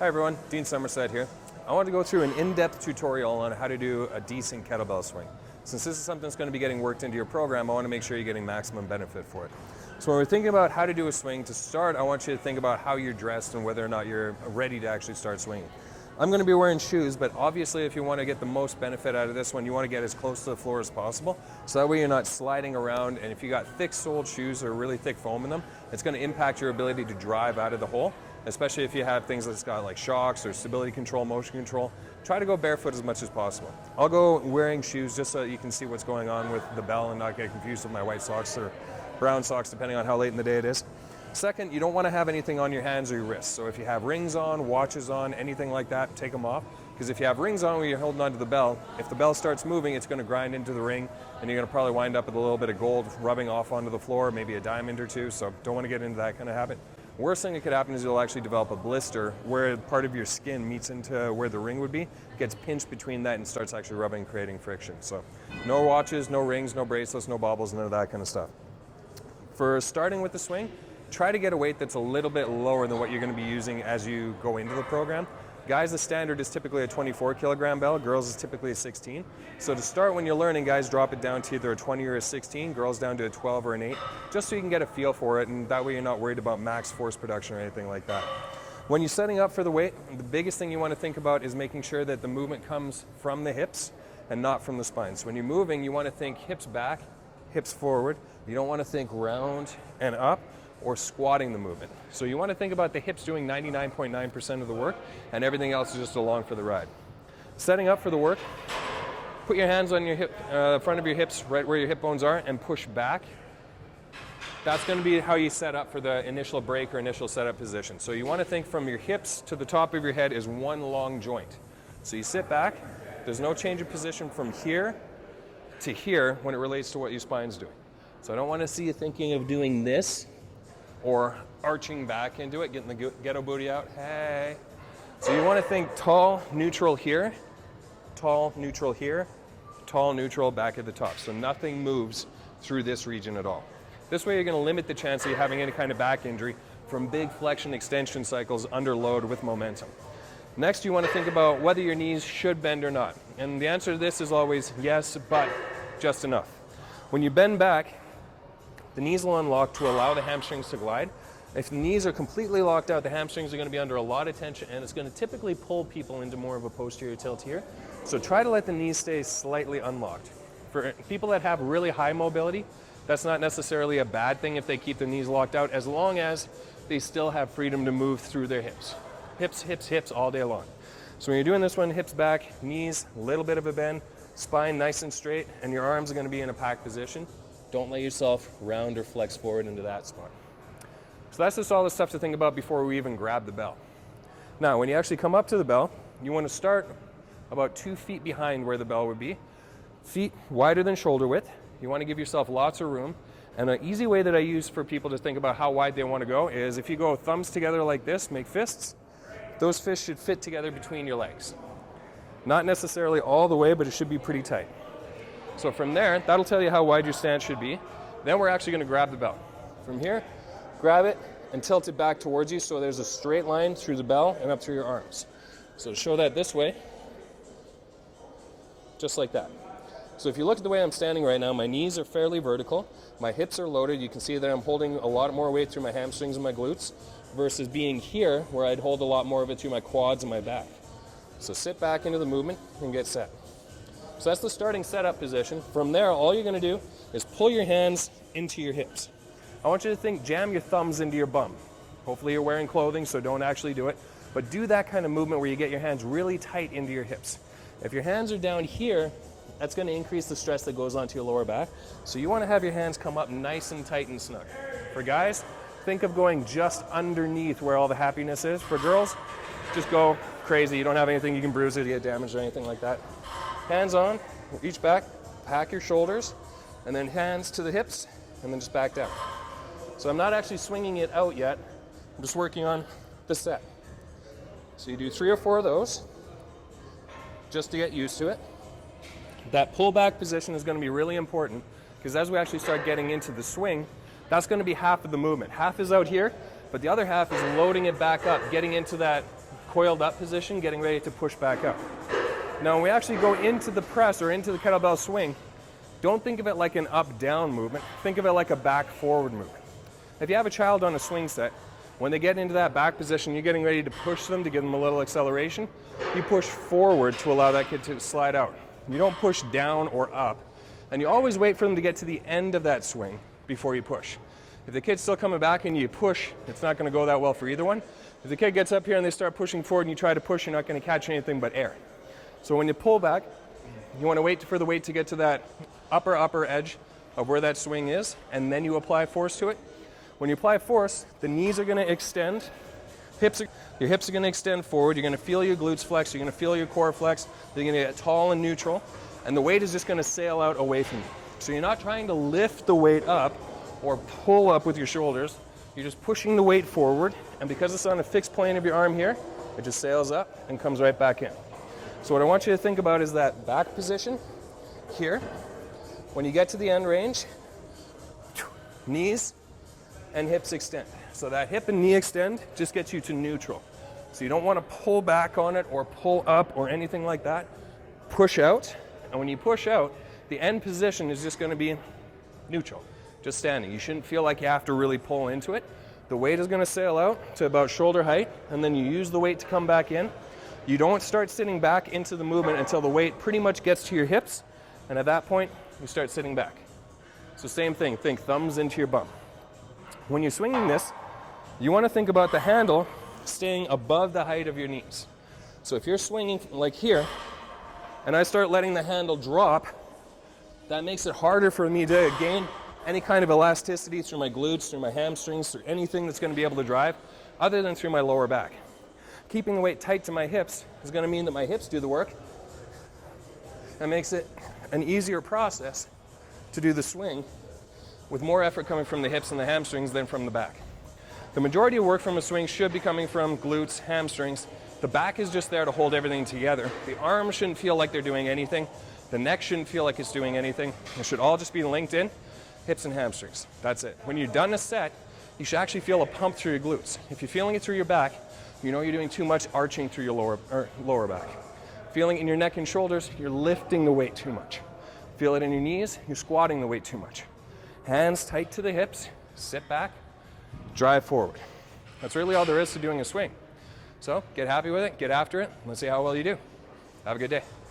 Hi everyone, Dean Somerset here. I want to go through an in-depth tutorial on how to do a decent kettlebell swing. Since this is something that's going to be getting worked into your program, I want to make sure you're getting maximum benefit for it. So when we're thinking about how to do a swing, to start, I want you to think about how you're dressed and whether or not you're ready to actually start swinging. I'm going to be wearing shoes, but obviously if you want to get the most benefit out of this one, you want to get as close to the floor as possible, so that way you're not sliding around, and if you got thick-soled shoes or really thick foam in them, it's going to impact your ability to drive out of the hole, especially if you have things that's got like shocks or stability control, motion control. Try to go barefoot as much as possible. I'll go wearing shoes just so that you can see what's going on with the bell and not get confused with my white socks or brown socks, depending on how late in the day it is. Second, you don't want to have anything on your hands or your wrists. So if you have rings on, watches on, anything like that, take them off. Because if you have rings on where you're holding onto the bell, if the bell starts moving, it's going to grind into the ring, and you're going to probably wind up with a little bit of gold rubbing off onto the floor, maybe a diamond or two, so don't want to get into that kind of habit. Worst thing that could happen is you'll actually develop a blister where part of your skin meets into where the ring would be, gets pinched between that and starts actually rubbing, creating friction. So no watches, no rings, no bracelets, no baubles, none of that kind of stuff. For starting with the swing, try to get a weight that's a little bit lower than what you're going to be using as you go into the program. Guys, the standard is typically a 24 kilogram bell. Girls is typically a 16. So to start, when you're learning, guys, drop it down to either a 20 or a 16. Girls down to a 12 or an 8, just so you can get a feel for it, and that way you're not worried about max force production or anything like that. When you're setting up for the weight, the biggest thing you want to think about is making sure that the movement comes from the hips and not from the spine. So when you're moving, you want to think hips back, hips forward. You don't want to think round and up or squatting the movement. So you want to think about the hips doing 99.9% of the work, and everything else is just along for the ride. Setting up for the work, put your hands on your hip, front of your hips, right where your hip bones are, and push back. That's going to be how you set up for the initial break or initial setup position. So you want to think from your hips to the top of your head is one long joint. So you sit back, there's no change of position from here to here when it relates to what your spine's doing. So I don't want to see you thinking of doing this or arching back into it, getting the ghetto booty out, hey. So you want to think tall, neutral here, tall, neutral here, tall, neutral back at the top. So nothing moves through this region at all. This way you're going to limit the chance of you having any kind of back injury from big flexion extension cycles under load with momentum. Next, you want to think about whether your knees should bend or not. And the answer to this is always yes, but just enough. When you bend back, the knees will unlock to allow the hamstrings to glide. If the knees are completely locked out, the hamstrings are going to be under a lot of tension, and it's going to typically pull people into more of a posterior tilt here. So try to let the knees stay slightly unlocked. For people that have really high mobility, that's not necessarily a bad thing if they keep the knees locked out, as long as they still have freedom to move through their hips. Hips, hips, hips all day long. So when you're doing this one, hips back, knees, a little bit of a bend, spine nice and straight, and your arms are going to be in a packed position. Don't let yourself round or flex forward into that spot. So that's just all the stuff to think about before we even grab the bell. Now, when you actually come up to the bell, you want to start about 2 feet behind where the bell would be. Feet wider than shoulder width. You want to give yourself lots of room. And an easy way that I use for people to think about how wide they want to go is if you go thumbs together like this, make fists, those fists should fit together between your legs. Not necessarily all the way, but it should be pretty tight. So from there, that'll tell you how wide your stance should be. Then we're actually going to grab the bell. From here, grab it and tilt it back towards you so there's a straight line through the bell and up through your arms. So to show that this way, just like that. So if you look at the way I'm standing right now, my knees are fairly vertical, my hips are loaded. You can see that I'm holding a lot more weight through my hamstrings and my glutes versus being here where I'd hold a lot more of it through my quads and my back. So sit back into the movement and get set. So that's the starting setup position. From there, all you're going to do is pull your hands into your hips. I want you to think, jam your thumbs into your bum. Hopefully you're wearing clothing, so don't actually do it. But do that kind of movement where you get your hands really tight into your hips. If your hands are down here, that's going to increase the stress that goes onto your lower back. So you want to have your hands come up nice and tight and snug. For guys, think of going just underneath where all the happiness is. For girls, just go crazy. You don't have anything you can bruise it, get damaged or anything like that. Hands on, reach back, pack your shoulders, and then hands to the hips, and then just back down. So I'm not actually swinging it out yet. I'm just working on the set. So you do 3 or 4 of those, just to get used to it. That pullback position is going to be really important, because as we actually start getting into the swing, that's going to be half of the movement. Half is out here, but the other half is loading it back up, getting into that coiled up position, getting ready to push back up. Now, when we actually go into the press or into the kettlebell swing, don't think of it like an up-down movement. Think of it like a back-forward movement. If you have a child on a swing set, when they get into that back position, you're getting ready to push them to give them a little acceleration. You push forward to allow that kid to slide out. You don't push down or up. And you always wait for them to get to the end of that swing before you push. If the kid's still coming back and you push, it's not going to go that well for either one. If the kid gets up here and they start pushing forward and you try to push, you're not going to catch anything but air. So when you pull back, you want to wait for the weight to get to that upper edge of where that swing is, and then you apply force to it. When you apply force, the knees are going to extend, your hips are going to extend forward, you're going to feel your glutes flex, you're going to feel your core flex, you're going to get tall and neutral, and the weight is just going to sail out away from you. So you're not trying to lift the weight up or pull up with your shoulders, you're just pushing the weight forward, and because it's on a fixed plane of your arm here, it just sails up and comes right back in. So what I want you to think about is that back position here. When you get to the end range, knees and hips extend. So that hip and knee extend just gets you to neutral. So you don't want to pull back on it or pull up or anything like that. Push out, and when you push out, the end position is just going to be neutral, just standing. You shouldn't feel like you have to really pull into it. The weight is going to sail out to about shoulder height, and then you use the weight to come back in. You don't start sitting back into the movement until the weight pretty much gets to your hips, and at that point, you start sitting back. So same thing, think thumbs into your bum. When you're swinging this, you want to think about the handle staying above the height of your knees. So if you're swinging like here, and I start letting the handle drop, that makes it harder for me to gain any kind of elasticity through my glutes, through my hamstrings, through anything that's going to be able to drive, other than through my lower back. Keeping the weight tight to my hips is going to mean that my hips do the work. That makes it an easier process to do the swing with more effort coming from the hips and the hamstrings than from the back. The majority of work from a swing should be coming from glutes, hamstrings. The back is just there to hold everything together. The arms shouldn't feel like they're doing anything. The neck shouldn't feel like it's doing anything. It should all just be linked in, hips and hamstrings. That's it. When you're done a set, you should actually feel a pump through your glutes. If you're feeling it through your back, you know you're doing too much arching through your lower back. Feeling it in your neck and shoulders, you're lifting the weight too much. Feel it in your knees, you're squatting the weight too much. Hands tight to the hips, sit back, drive forward. That's really all there is to doing a swing. So get happy with it, get after it, let's see how well you do. Have a good day.